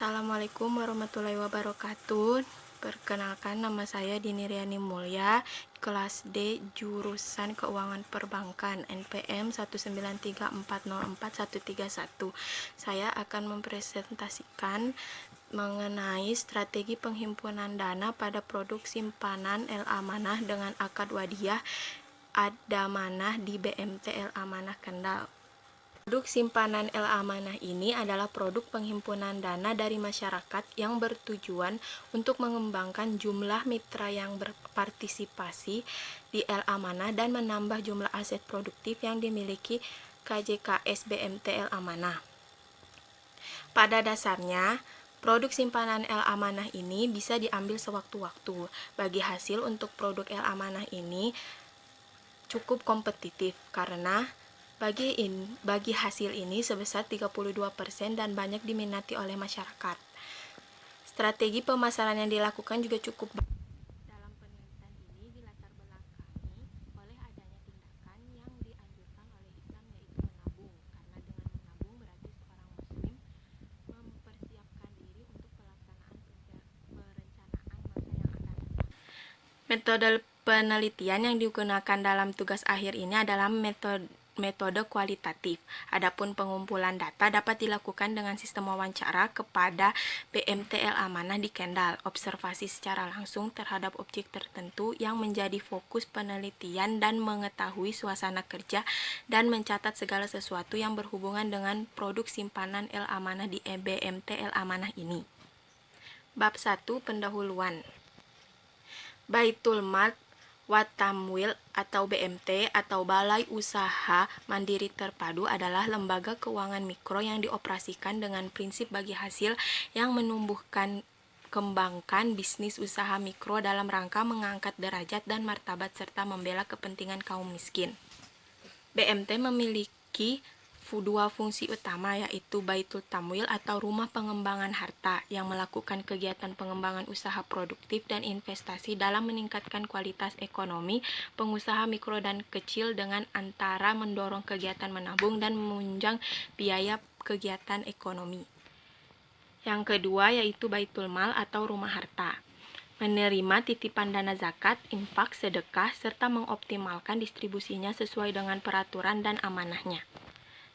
Assalamualaikum warahmatullahi wabarakatuh. Perkenalkan, nama saya Dini Riani Mulya, kelas D, jurusan Keuangan Perbankan, NPM 193404131. Saya akan mempresentasikan mengenai strategi penghimpunan dana pada produk simpanan L Amanah dengan akad wadiah Adamanah di BMT L Amanah Kendal. Produk simpanan L Amanah ini adalah produk penghimpunan dana dari masyarakat yang bertujuan untuk mengembangkan jumlah mitra yang berpartisipasi di L Amanah dan menambah jumlah aset produktif yang dimiliki KJKS BMT L Amanah. Pada dasarnya, produk simpanan L Amanah ini bisa diambil sewaktu-waktu. Bagi hasil untuk produk L Amanah ini cukup kompetitif karena bagi hasil ini sebesar 32% dan banyak diminati oleh masyarakat. Strategi pemasaran yang dilakukan juga cukup baik. Dalam penelitian ini dilatar belakangi oleh adanya tindakan yang dianjurkan oleh Islam, yaitu menabung. Karena dengan menabung berarti seorang muslim mempersiapkan diri untuk pelaksanaan perencanaan masa yang akan datang. Metode penelitian yang digunakan dalam tugas akhir ini adalah metode kualitatif. Adapun pengumpulan data dapat dilakukan dengan sistem wawancara kepada BMT L Amanah di Kendal. Observasi secara langsung terhadap objek tertentu yang menjadi fokus penelitian dan mengetahui suasana kerja dan mencatat segala sesuatu yang berhubungan dengan produk simpanan L Amanah di BMT L Amanah ini. Bab 1. Pendahuluan. Baitul Mal wa Tamwil atau BMT atau Balai Usaha Mandiri Terpadu adalah lembaga keuangan mikro yang dioperasikan dengan prinsip bagi hasil yang menumbuhkan kembangkan bisnis usaha mikro dalam rangka mengangkat derajat dan martabat serta membela kepentingan kaum miskin. BMT memiliki dua fungsi utama, yaitu Baitul Tamwil atau rumah pengembangan harta yang melakukan kegiatan pengembangan usaha produktif dan investasi dalam meningkatkan kualitas ekonomi pengusaha mikro dan kecil dengan antara mendorong kegiatan menabung dan menunjang biaya kegiatan ekonomi. Yang kedua yaitu Baitul Mal atau rumah harta, menerima titipan dana zakat, infak, sedekah, serta mengoptimalkan distribusinya sesuai dengan peraturan dan amanahnya.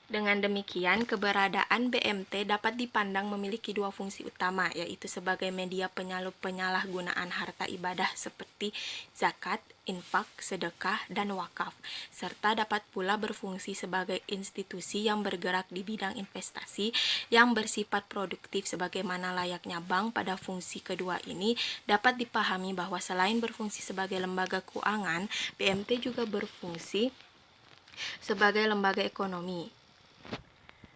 Dengan demikian, keberadaan BMT dapat dipandang memiliki dua fungsi utama, yaitu sebagai media penyalahgunaan harta ibadah seperti zakat, infak, sedekah, dan wakaf, serta dapat pula berfungsi sebagai institusi yang bergerak di bidang investasi yang bersifat produktif sebagaimana layaknya bank. Pada fungsi kedua ini dapat dipahami bahwa selain berfungsi sebagai lembaga keuangan, BMT juga berfungsi sebagai lembaga ekonomi.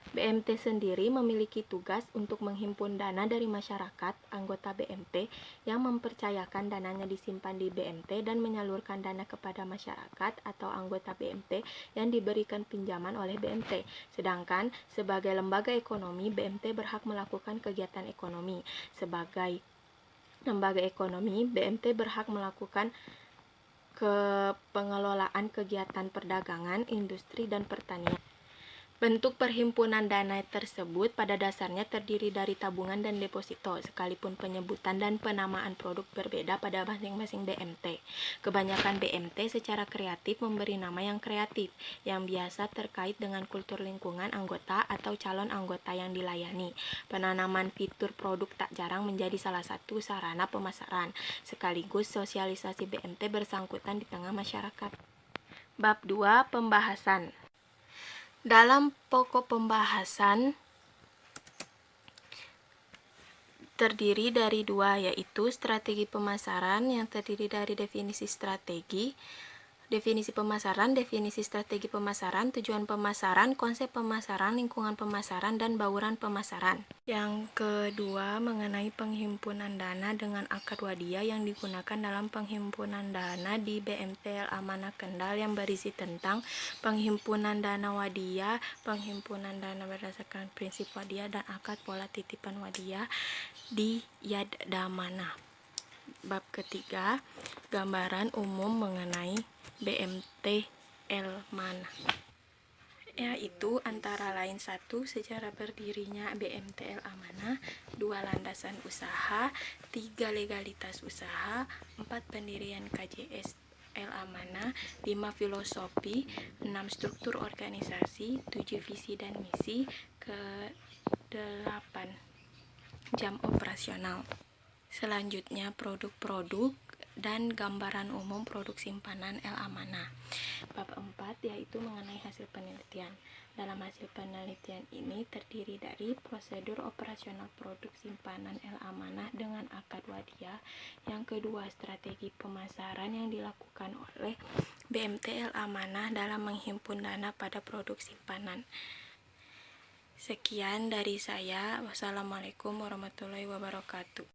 BMT sendiri memiliki tugas untuk menghimpun dana dari masyarakat anggota BMT yang mempercayakan dananya disimpan di BMT dan menyalurkan dana kepada masyarakat atau anggota BMT yang diberikan pinjaman oleh BMT. Sedangkan sebagai lembaga ekonomi, BMT berhak melakukan kegiatan ekonomi. Sebagai lembaga ekonomi, BMT berhak melakukan pengelolaan kegiatan perdagangan, industri, dan pertanian. Bentuk perhimpunan dana tersebut pada dasarnya terdiri dari tabungan dan deposito, sekalipun penyebutan dan penamaan produk berbeda pada masing-masing BMT. Kebanyakan BMT secara kreatif memberi nama yang kreatif, yang biasa terkait dengan kultur lingkungan anggota atau calon anggota yang dilayani. Penanaman fitur produk tak jarang menjadi salah satu sarana pemasaran, sekaligus sosialisasi BMT bersangkutan di tengah masyarakat. Bab 2. Pembahasan. Dalam pokok pembahasan terdiri dari dua, yaitu strategi pemasaran yang terdiri dari definisi strategi, definisi pemasaran, definisi strategi pemasaran, tujuan pemasaran, konsep pemasaran, lingkungan pemasaran, dan bauran pemasaran. Yang kedua mengenai penghimpunan dana dengan akad wadiah yang digunakan dalam penghimpunan dana di BMT L Amanah Kendal, yang berisi tentang penghimpunan dana wadiah, penghimpunan dana berdasarkan prinsip wadiah, dan akad pola titipan wadiah di Yad Damanah. Bab ketiga, gambaran umum mengenai BMT L Amanah. yaitu antara lain: 1. Sejarah berdirinya BMTL Amanah, 2. Landasan usaha, 3. Legalitas usaha, 4. Pendirian KJS El Amanah, 5. Filosofi, 6. Struktur organisasi, 7. Visi dan misi, ke-8. Jam operasional. Selanjutnya, produk-produk dan gambaran umum produk simpanan El Amanah. Bab 4 yaitu mengenai hasil penelitian. Dalam hasil penelitian ini terdiri dari prosedur operasional produk simpanan El Amanah dengan akad wadiah. Yang kedua, strategi pemasaran yang dilakukan oleh BMT El Amanah dalam menghimpun dana pada produk simpanan. Sekian dari saya. Wassalamualaikum warahmatullahi wabarakatuh.